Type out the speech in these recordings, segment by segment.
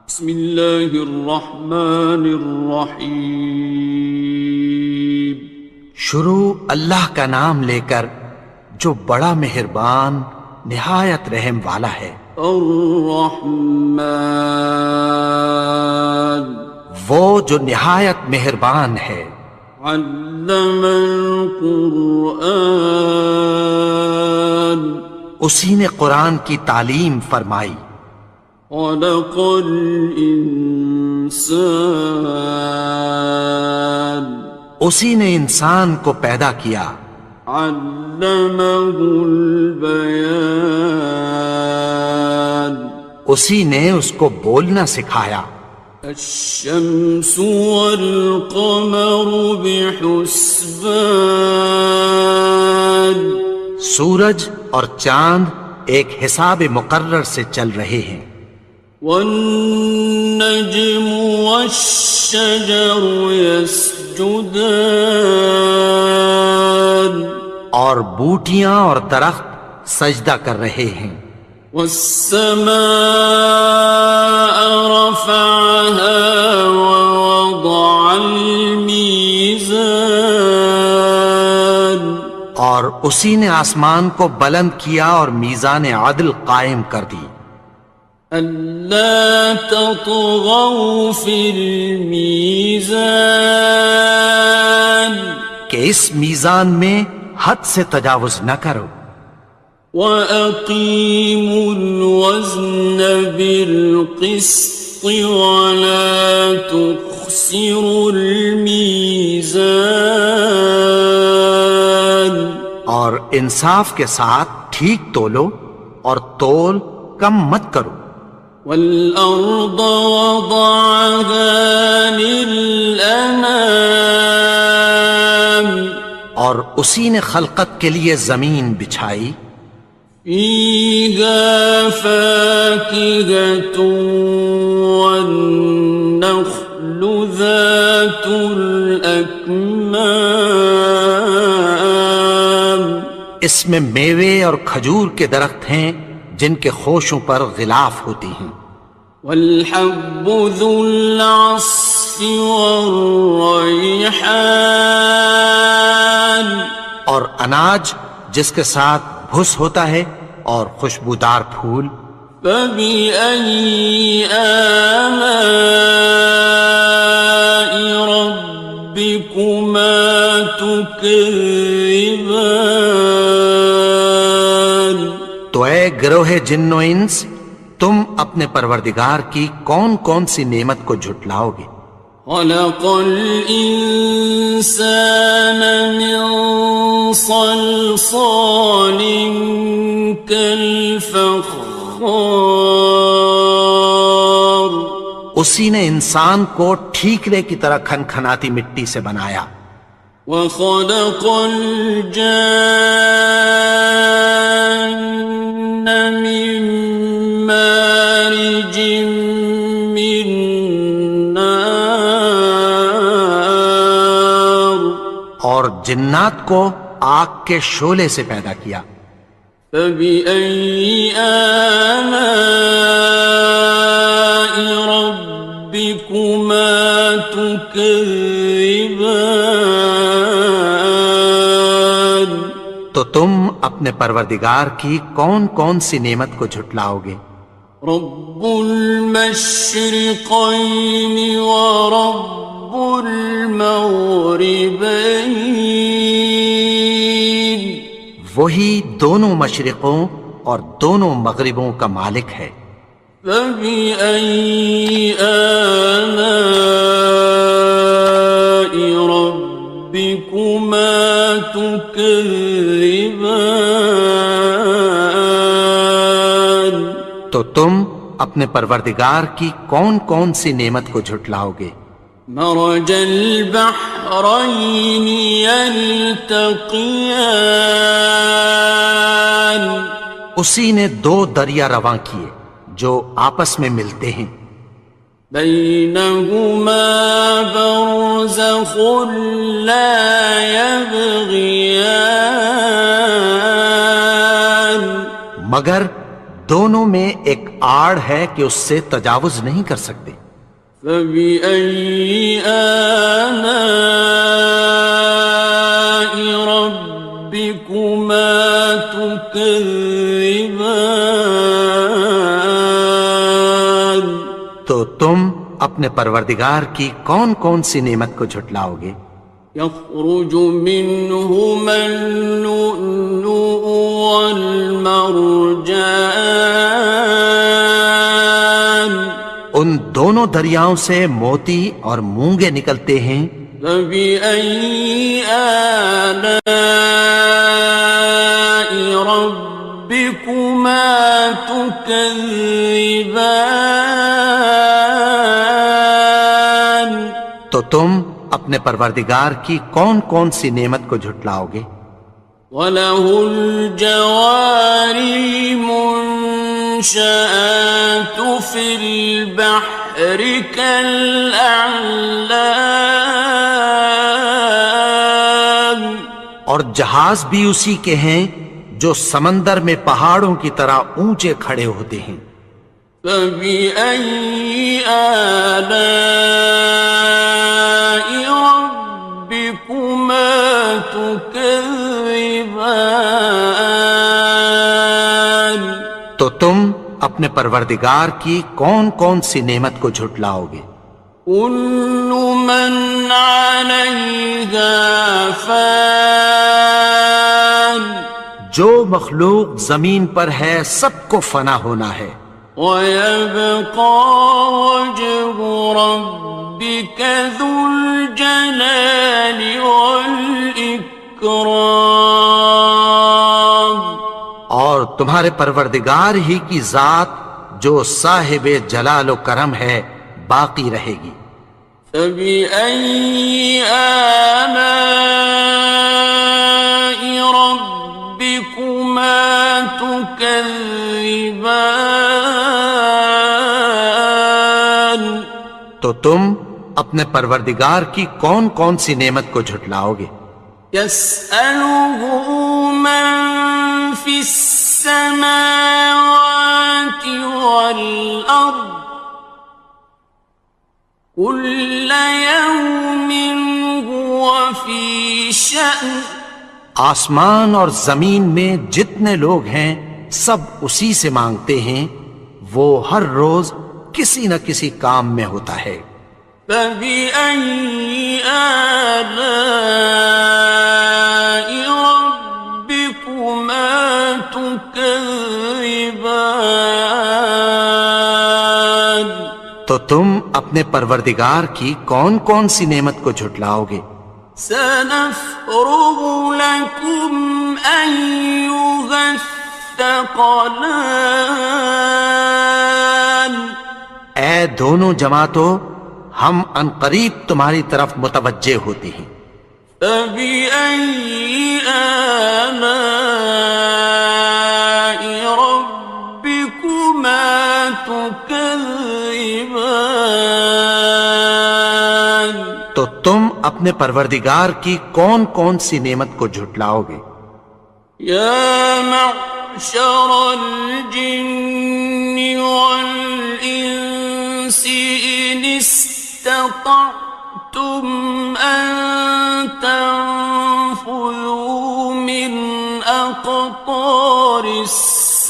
بسم اللہ الرحمن الرحیم۔ شروع اللہ کا نام لے کر جو بڑا مہربان نہایت رحم والا ہے۔ الرحمن، وہ جو نہایت مہربان ہے۔ علم القرآن، اسی نے قرآن کی تعلیم فرمائی۔ خلق الانسان، اسی نے انسان کو پیدا کیا۔ علمہ البیان، اسی نے اس کو بولنا سکھایا۔ الشمس والقمر بحسبان، سورج اور چاند ایک حساب مقرر سے چل رہے ہیں۔ والنجم والشجر يسجدان، اور بوٹیاں اور درخت سجدہ کر رہے ہیں۔ والسماء رفعها ووضع الميزان، اور اسی نے آسمان کو بلند کیا اور میزان عدل قائم کر دی۔ ألا تطغوا في الميزان، کہ اس میزان میں حد سے تجاوز نہ کرو۔ وَأَقِيمُوا الْوَزْنَ بِالْقِسْطِ وَلَا تُخْسِرُوا الْمِيزَانَ، اور انصاف کے ساتھ ٹھیک تولو اور تول کم مت کرو۔ وَالْأَرْضَ وَضَعَهَا لِلْأَنَامِ، اور اسی نے خلقت کے لیے زمین بچھائی۔ فِيهَا فَاكِهَةٌ وَالنَّخْلُ ذَاتُ الْأَكْمَامِ، اس میں میوے اور کھجور کے درخت ہیں جن کے خوشوں پر غلاف ہوتی ہیں۔ وَالْحَبُّ ذُو الْعَصْفِ وَالرَّيْحَانِ، اور اناج جس کے ساتھ بھس ہوتا ہے اور خوشبودار پھول۔ فَبِأَيِّ آلَاءِ رَبِّكُمَا تُكَذِّبَانِ، تو اے گروہ جن و انس، تم اپنے پروردگار کی کون کون سی نعمت کو جھٹلاؤ گے؟ خَلَقَ الْإِنسَانَ مِنْ صَلْصَالٍ كَالْفَخَّارِ، اسی نے انسان کو ٹھیکرے کی طرح کھنکھناتی مٹی سے بنایا۔ وَخَلَقَ الْجَانَّ مِن مَّارِجٍ مِّن نَّارٍ، اور جنات کو آگ کے شعلے سے پیدا کیا۔ فَبِأَيِّ آلَاءِ رَبِّكُمَا تُكَذِّبَانِ، تو تم اپنے پروردگار کی کون کون سی نعمت کو جھٹلاؤ گے؟ رب المشرقین ورب المغربین، وہی دونوں مشرقوں اور دونوں مغربوں کا مالک ہے۔ فَبِأَيِّ آلَاءِ رَبِّكُمَا تُكَذِّبَانِ، تو تم اپنے پروردگار کی کون کون سی نعمت کو جھٹلاؤ گے؟ مرج البحرین یلتقیان، اسی نے دو دریا رواں کیے جو آپس میں ملتے ہیں۔ بینہما برزخ لا یبغیان، مگر دونوں میں ایک آڑ ہے کہ اس سے تجاوز نہیں کر سکتے۔ فبأي آلاء ربكما تكذبان؟ تو تم اپنے پروردگار کی کون کون سی نعمت کو جھٹلاؤ گے؟ يخرج منهما اللؤلؤ والمرجان ان دونوں دریاؤں سے موتی اور مونگے نکلتے ہیں۔ فبأي آلاء ربكما تكذبان؟ تو تم اپنے پروردگار کی کون کون سی نعمت کو جھٹلاؤ گے؟ وَلَهُ الْجَوَارِ الْمُنشَآتُ فِي الْبَحْرِ كَالْأَعْلَامِ، اور جہاز بھی اسی کے ہیں جو سمندر میں پہاڑوں کی طرح اونچے کھڑے ہوتے ہیں۔ فَبِأَيِّ آلَاءِ رَبِّكُمَا تُكَذِّبَانِ؟ تو تم اپنے پروردگار کی کون کون سی نعمت کو جھٹلاؤ گے؟ كُلُّ مَنْ عَلَيْهَا فَانٍ، جو مخلوق زمین پر ہے سب کو فنا ہونا ہے۔ وَيَبْقَى وَجْهُ رَبِّكَ ذُو الْجَلَالِ وَالْإِكْرَامِ، اور تمہارے پروردگار ہی کی ذات جو صاحب جلال و کرم ہے باقی رہے گی۔ فَبِأَيِّ آلَاءِ رَبِّكُمَا تُكَذِّبَانِ؟ تو تم اپنے پروردگار کی کون کون سی نعمت کو جھٹلاؤ گے؟ يَسْأَلُهُ مَن فِي السَّمَاوَاتِ وَالْأَرْضِ كُلَّ يَوْمٍ هُوَ فِي شَأْنٍ، آسمان اور زمین میں جتنے لوگ ہیں سب اسی سے مانگتے ہیں، وہ ہر روز کسی نہ کسی کام میں ہوتا ہے۔ فَبِأَيِّ آلَاءِ رَبِّكُمَا تُكَذِّبَانِ؟ تو تم اپنے پروردگار کی کون کون سی نعمت کو جھٹلاؤ گے؟ سَنَفْرُغُ لَكُمْ أَيُّهَ الثَّقَلَانِ، اے دونوں جماعتوں، ہم عنقریب تمہاری طرف متوجہ ہوتے ہیں۔ فَبِأَيِّ آلَاءِ رَبِّكُمَا تُكَذِّبَانِ؟ تو تم اپنے پروردگار کی کون کون سی نعمت کو جھٹلاؤ گے؟ يَا مَعْشَرَ الْجِنِّ وَالْإِنسِ إِنِ اسْتَطَعْتُمْ أَن تَنفُذُوا مِنْ أَقْطَارِ السَّمَاوَاتِ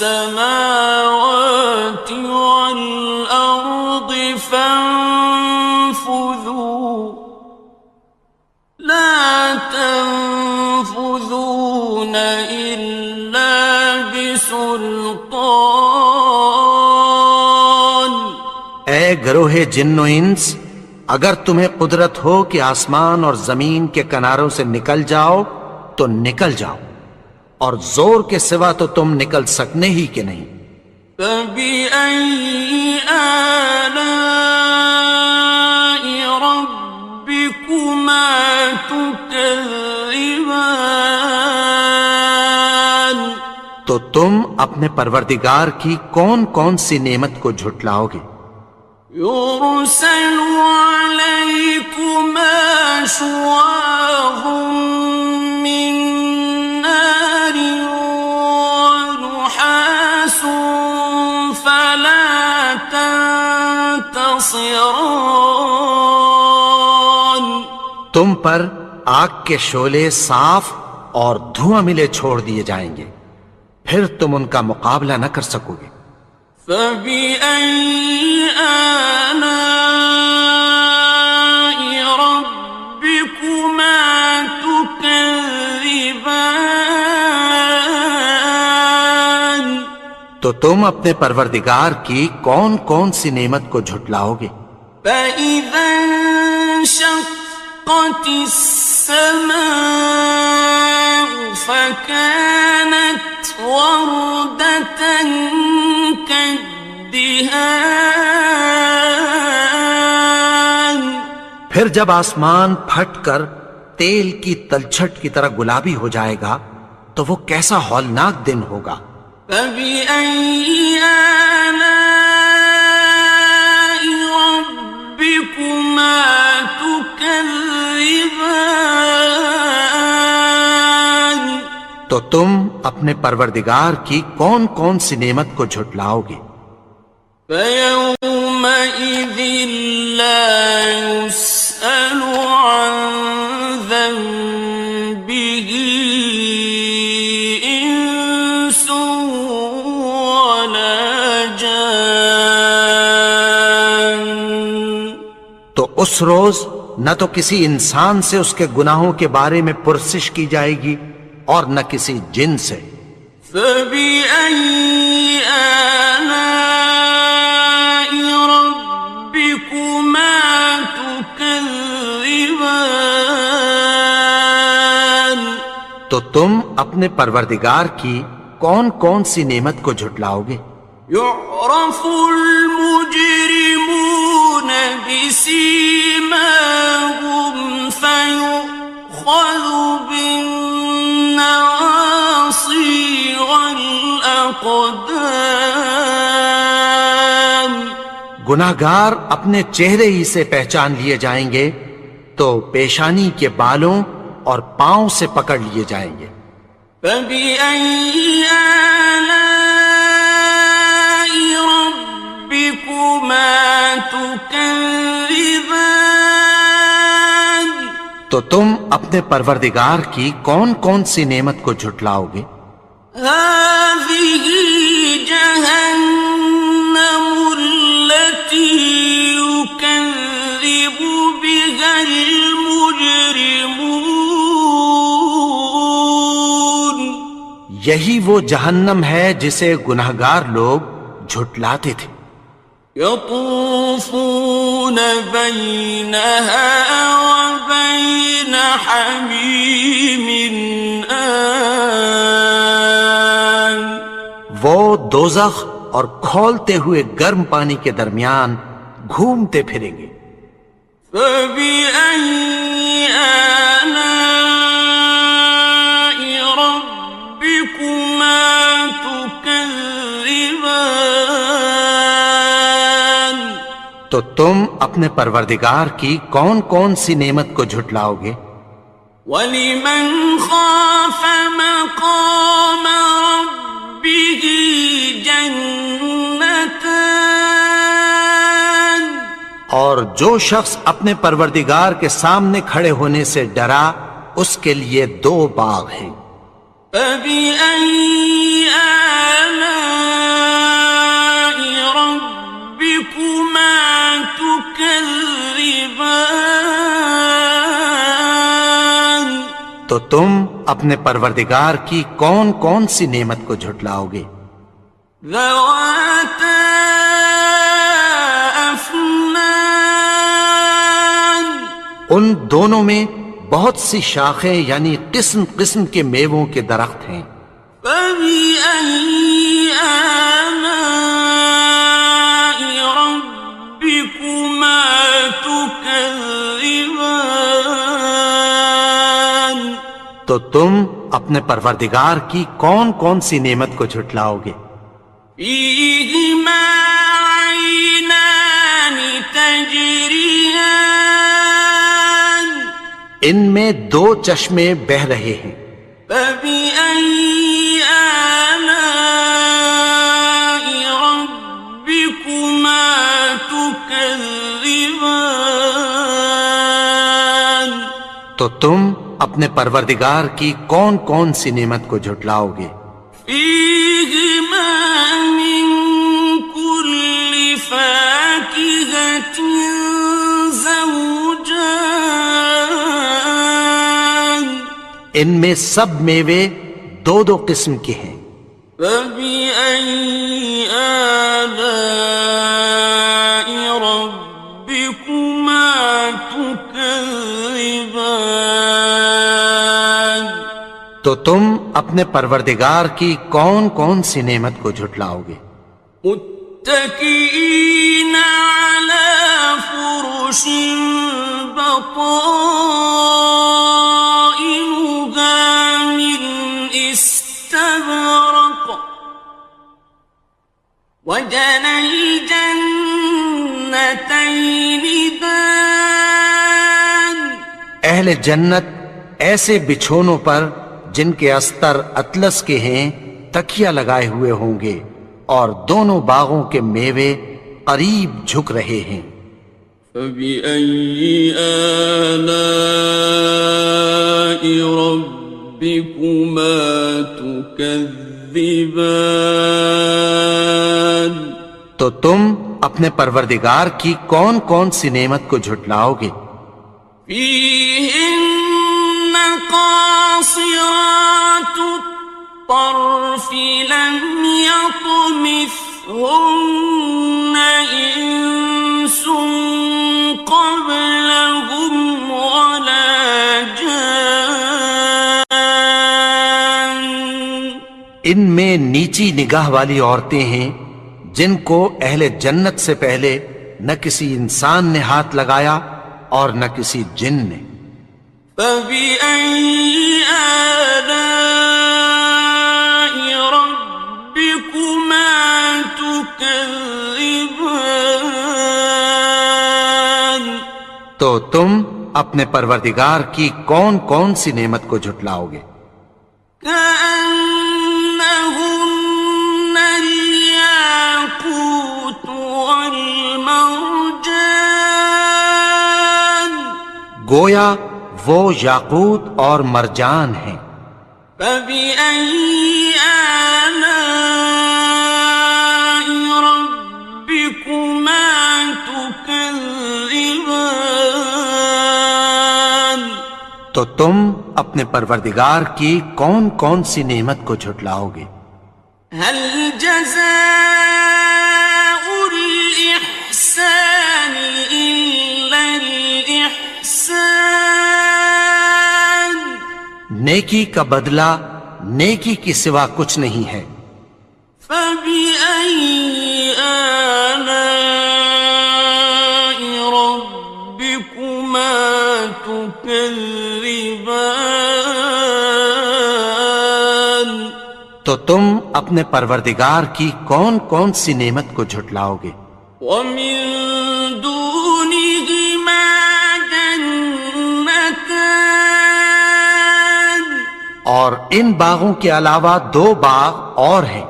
وَالْأَرْضِ فَانفُذُوا لَا تَنفُذُونَ إِلَّا بِسُلْطَانٍ۔ اے گروہ جن و انس، اگر تمہیں قدرت ہو کہ آسمان اور زمین کے کناروں سے نکل جاؤ تو نکل جاؤ، اور زور کے سوا تو تم نکل سکنے ہی کہ نہیں۔ فَبِأَيِّ آلَاءِ رَبِّكُمَا تُكَذِّبَانِ؟ تو تم اپنے پروردگار کی کون کون سی نعمت کو جھٹلاؤ گے؟ يُرْسَلُ عَلَيْكُمَا شُوَاظٌ مِّن نَّارٍ وَنُحَاسٌ فَلَا ينتصران تم پر آگ کے شعلے صاف اور دھواں ملے چھوڑ دیے جائیں گے، پھر تم ان کا مقابلہ نہ کر سکو گے۔ فبأي آلاء ربكما تكذبان تو تم اپنے پروردگار کی کون کون سی نعمت کو جھٹلاؤ گے؟ فإذا انشقت السماء فكانت وردة كالدهان پھر جب آسمان پھٹ کر تیل کی تلچھٹ کی طرح گلابی ہو جائے گا تو وہ کیسا ہولناک دن ہوگا۔ فبأي آلاء ربكما تكذبان تو تم اپنے پروردگار کی کون کون سی نعمت کو جھٹلاؤ گے؟ فيومئذ لا يسأل عن ذنبه إنس ولا جان تو اس روز نہ تو کسی انسان سے اس کے گناہوں کے بارے میں پرسش کی جائے گی اور نہ کسی جن سے۔ فبأي آلاء ربكما تكذبان تو تم اپنے پروردگار کی کون کون سی نعمت کو جھٹلاؤ گے؟ يعرف المجرمون بسيماهم فيؤخذ بالنواصي والأقدام گناہگار اپنے چہرے ہی سے پہچان لیے جائیں گے تو پیشانی کے بالوں اور پاؤں سے پکڑ لیے جائیں گے۔ فبأي آلاء ربكما تكذبان تو تم اپنے پروردگار کی کون کون سی نعمت کو جھٹلاؤ گے؟ هذه جهنم التي يكذب بها المجرمون یہی وہ جہنم ہے جسے گناہگار لوگ جھٹلاتے تھے۔ يطوفون بينها وبين حميم آن وہ دوزخ اور کھولتے ہوئے گرم پانی کے درمیان گھومتے پھریں گے۔ فبأي آلاء ربكما تكذبان تو تم اپنے پروردگار کی کون کون سی نعمت کو جھٹلاؤ گے؟ وَلِمَنْ خَافَ مَقَامَ رَبِّهِ جَنَّتَانِ اور جو شخص اپنے پروردگار کے سامنے کھڑے ہونے سے ڈرا اس کے لیے دو باغ ہیں۔ فَبِأَيِّ آلَاءِ رَبِّكُمَا تُكَذِّبَانِ تو تم اپنے پروردگار کی کون کون سی نعمت کو جھٹلاؤ گے؟ ذَوَاتَا أَفْنَانٍ ان دونوں میں بہت سی شاخیں یعنی قسم قسم کے میووں کے درخت ہیں۔ فَبِأَيِّ آلَاءِ رَبِّكُمَا تُكَذِّبَانِ تو تم اپنے پروردگار کی کون کون سی نعمت کو جھٹلاؤ گے؟ فِيهِمَا عَيْنَانِ تَجْرِيَانِ ان میں دو چشمے بہہ رہے ہیں۔ فَبِأَيِّ آلَاءِ رَبِّكُمَا تُكَذِّبَانِ تم اپنے پروردگار کی کون کون سی نعمت کو جھٹلاؤ گے؟ فيهما من كل فاكهة زوجان ان میں سب میوے دو دو قسم کے ہیں۔ فبأي آلاء ربكما تكذبان تو تم اپنے پروردگار کی کون کون سی نعمت کو جھٹلاؤ گے؟ متكئين على فرش بطائنها من استبرق وجنى الجنتين دان اہل جنت ایسے بچھونوں پر جن کے استر اطلس کے ہیں تکیہ لگائے ہوئے ہوں گے، اور دونوں باغوں کے میوے قریب جھک رہے ہیں۔ فبأي آلاء ربكما تكذبان تو تم اپنے پروردگار کی کون کون سی نعمت کو جھٹلاؤ گے؟ فيهن قاصرات الطرف لم يطمثهن إنس قبلهم ولا جان ان میں نیچی نگاہ والی عورتیں ہیں جن کو اہل جنت سے پہلے نہ کسی انسان نے ہاتھ لگایا اور نہ کسی جن نے۔ فبأي آلاء ربكما تكذبان تو تم اپنے پروردگار کی کون کون سی نعمت کو جھٹلاؤ گے؟ كأنهن الياقوت والمرجان گویا وہ یاقوت اور مرجان ہیں۔ فبأي آلاء ربكما تكذبان تو تم اپنے پروردگار کی کون کون سی نعمت کو جھٹلاؤ گے؟ هل جزاء الإحسان إلا الإحسان نیکی کا بدلہ نیکی کی سوا کچھ نہیں ہے۔ فبأي آلاء ربكما تكذبان تو تم اپنے پروردگار کی کون کون سی نعمت کو جھٹلاؤ گے؟ ومن دونهما جنتان اور ان باغوں کے علاوہ دو باغ اور ہیں۔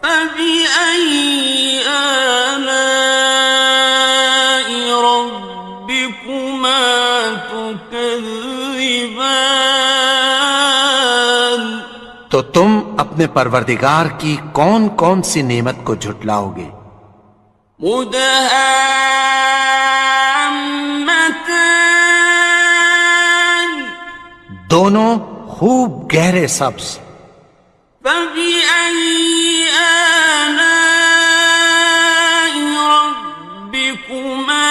فبأي آلاء ربكما تكذبان تو تم اپنے پروردگار کی کون کون سی نعمت کو جھٹلاؤ گے؟ مدهامتان دونوں خوب گہرے سبز۔ فبأي آلاء ربكما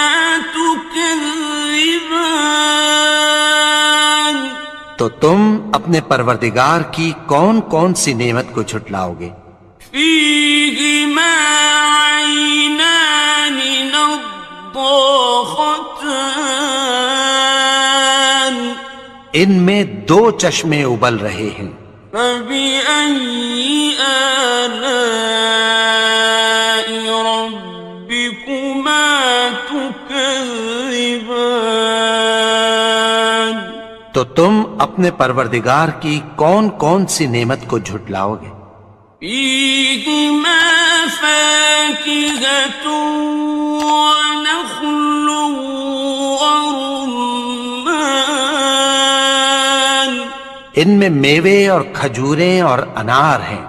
تكذبان تو تم اپنے پروردگار کی کون کون سی نعمت کو جھٹلاؤ گے؟ فيهما عينان نضاختان ان میں دو چشمے ابل رہے ہیں۔ فبأي آلاء ربكما تكذبان تو تم اپنے پروردگار کی کون کون سی نعمت کو جھٹلاؤ گے؟ فيهما فاكهة ونخل ورمان ان میں میوے اور کھجوریں اور انار ہیں۔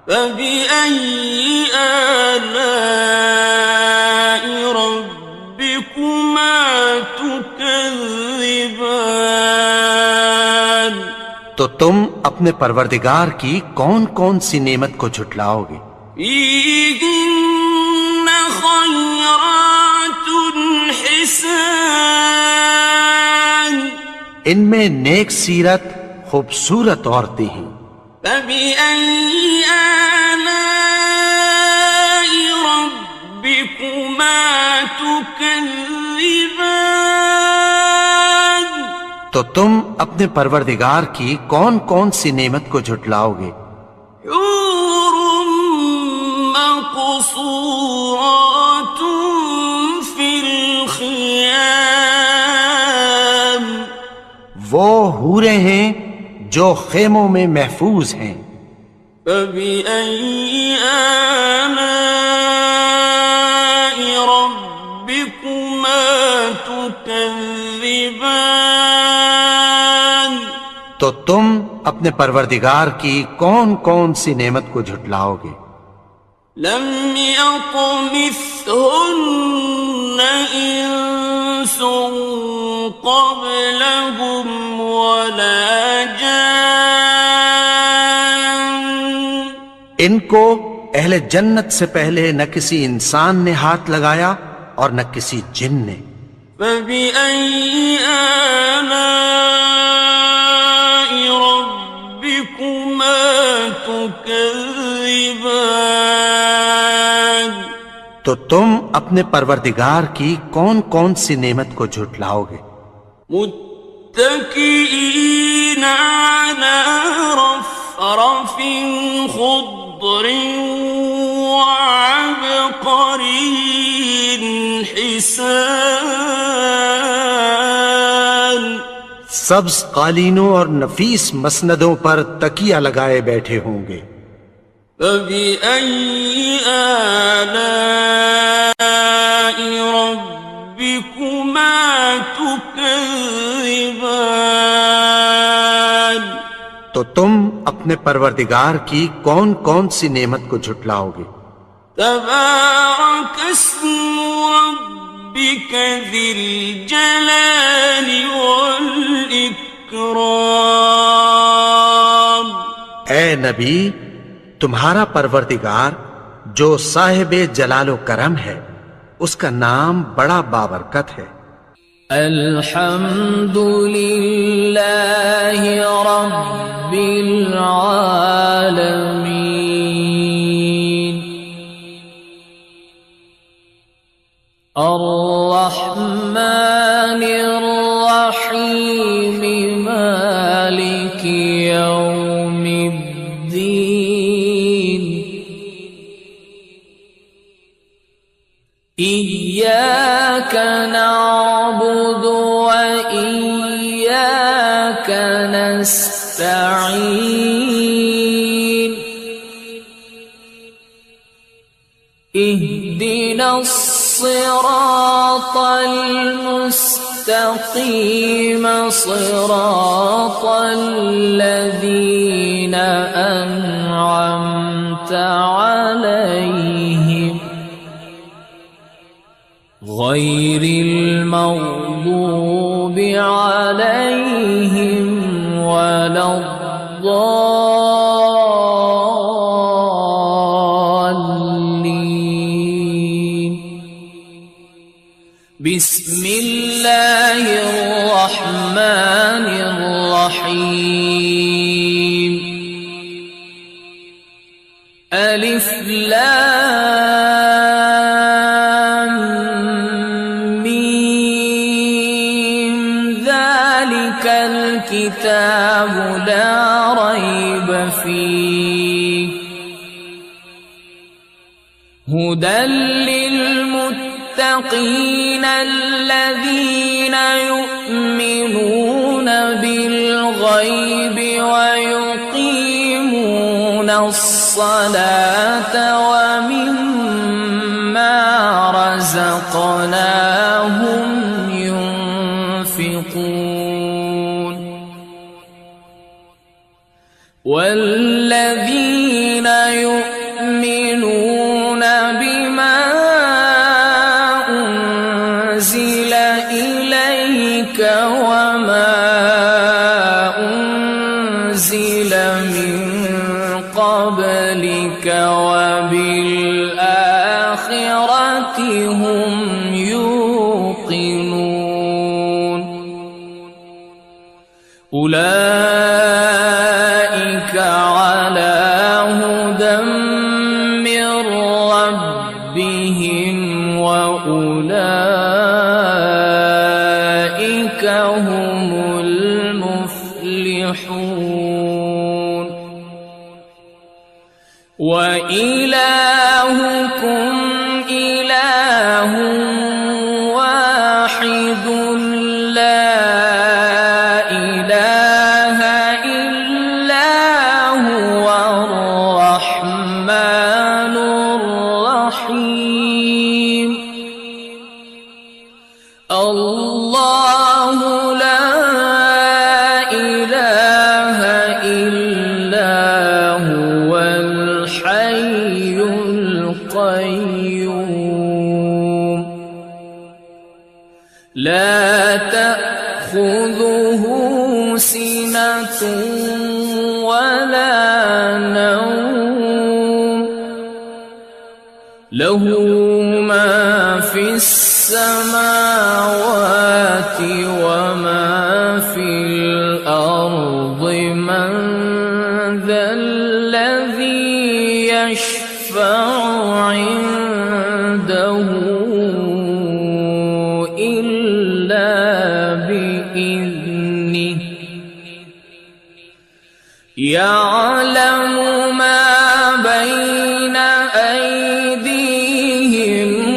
فبأي آلاء ربكما تكذبان؟ تو تم اپنے پروردگار کی کون کون سی نعمت کو جھٹلاؤ گے؟ فيهن خيرات حسان، ان میں نیک سیرت خوبصورت عورتیں ہیں۔ فبأي آلاء ربكما تكذبان؟ تو تم اپنے پروردگار کی کون کون سی نعمت کو جھٹلاؤ گے؟ حور مقصورات في الخيام، وہ حوریں ہیں جو خیموں میں محفوظ ہیں۔ فبأي آلاء ربكما تكذبان؟ تو تم اپنے پروردگار کی کون کون سی نعمت کو جھٹلاؤ گے؟ لم يطمثهن إنس قبلهم ولا جان، ان کو اہل جنت سے پہلے نہ کسی انسان نے ہاتھ لگایا اور نہ کسی جن نے۔ فبأي آلاء ربكما تكذبان؟ تو تم اپنے پروردگار کی کون کون سی نعمت کو جھٹلاؤ گے؟ متكئين على رفرف خضر وعبقري حسان، سبز قالینوں اور نفیس مسندوں پر تکیہ لگائے بیٹھے ہوں گے۔ فبأي آلاء ربكما تكذبان؟ تو تم اپنے پروردگار کی کون کون سی نعمت کو جھٹلاؤ گے؟ تبارك اسم ربك ذي الجلال والإكرام۔ اے نبی، تمہارا پروردگار جو صاحب جلال و کرم ہے، اس کا نام بڑا بابرکت ہے۔ الحمد للہ رب العالمین، الرحمن الرحیم، مالک یوم الدین، إياك نعبد وإياك نستعين، اهدنا الصراط المستقيم، صراط الذين أنعمت عليهم غير المغضوب عليهم ولا الضالين۔ بسم الله الرحمن الرحيم، ألف لام ميم، ذلك الكتاب لا ريب فيه، هدى للمتقين الذين يؤمنون بالغيب ويقيمون الصلاة ومما رزقناهم ينفقون، أنزل إليك وما أنزل من قبلك وبالآخرة هم يوقنون أولئك على هدى من ربهم وأولئك هم المفلحون وإلهكم إله واحد لا إله إلا هو الرحمن الرحيم الله لا إله إلا هو الحي القيوم لا تأخذه سنة ولا نوم له ما في السماوات وما في الأرض من ذا الذي يشفع عنده إلا بإذنه يعلم ما بين أيديهم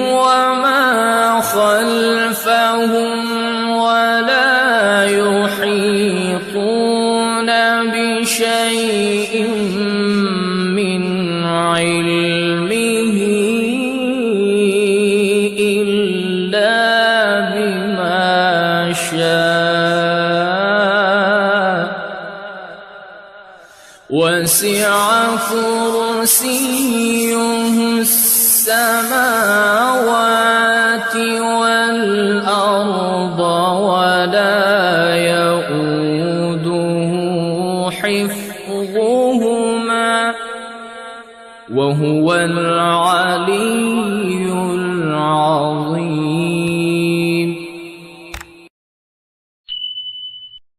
وما خلفهم ولا يحيطون بشيء من علمه إلا بما شاء وسع كرسيه السماوات والأرض